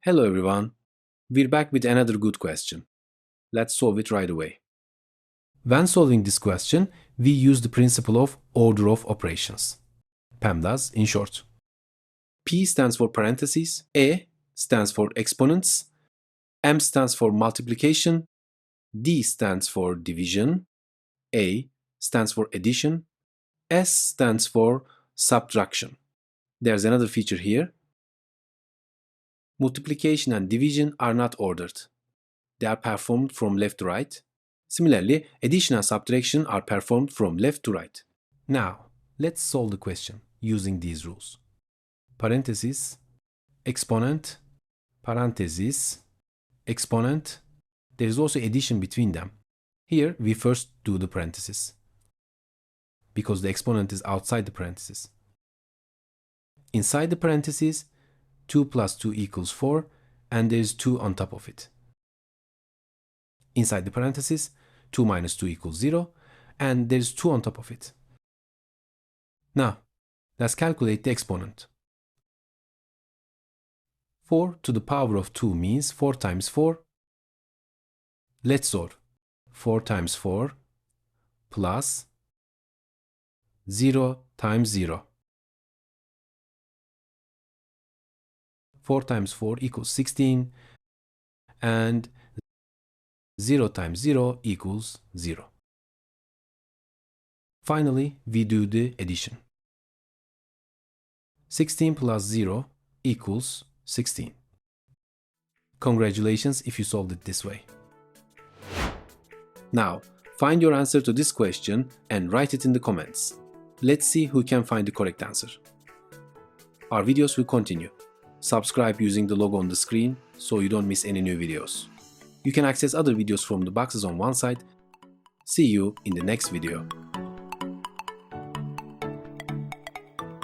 Hello everyone, we're back with another good question. Let's solve it right away. When solving this question, we use the principle of order of operations. PEMDAS in short. P stands for parentheses, E stands for exponents, M stands for multiplication, D stands for division, A stands for addition, S stands for subtraction. There's another feature here. Multiplication and division are not ordered. They are performed from left to right. Similarly, addition and subtraction are performed from left to right. Now, let's solve the question using these rules. Parenthesis, exponent, parenthesis, exponent. There is also addition between them. Here, we first do the parenthesis, because the exponent is outside the parenthesis. Inside the parenthesis, 2 plus 2 equals 4, and there is 2 on top of it. Inside the parenthesis, 2 minus 2 equals 0, and there is 2 on top of it. Now, let's calculate the exponent. 4 to the power of 2 means 4 times 4. Let's solve. 4 times 4 plus 0 times 0. 4 times 4 equals 16, and 0 times 0 equals 0. Finally, we do the addition. 16 plus 0 equals 16. Congratulations if you solved it this way. Now, find your answer to this question and write it in the comments. Let's see who can find the correct answer. Our videos will continue. Subscribe using the logo on the screen so you don't miss any new videos. You can access other videos from the boxes on one side. See you in the next video.